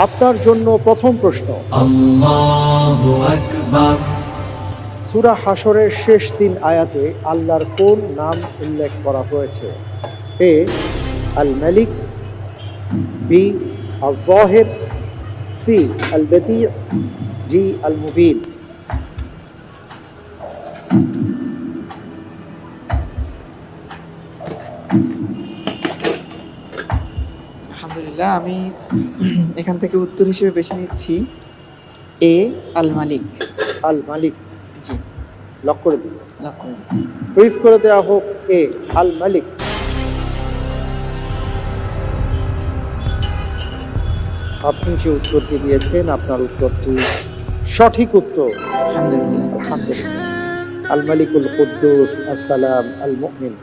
আপনার জন্য প্রথম প্রশ্ন, আল্লাহু আকবার। সূরা হাশরের শেষ 3 আয়াতে আল্লাহর কোন নাম উল্লেখ করা হয়েছে? এ আল মালিক, বি আল যাহির, সি আল বাদি, ডি আল মুবিন। আলহামদুলিল্লাহ, আমি এখান থেকে উত্তর হিসেবে বেছে নিচ্ছি এ আল মালিক। আল মালিক জি, লক করে দিন, লক করে দিন। ফ্রিজ করে দেওয়া হোক এ আল মালিক। আপনি যে উত্তরটি দিয়েছেন আপনার উত্তরটি সঠিক উত্তর। আলহামদুলিল্লাহ। আলহামদুলিল্লাহ। আল মালিকুল কুদ্দুস আসসালাম আল মুমিন।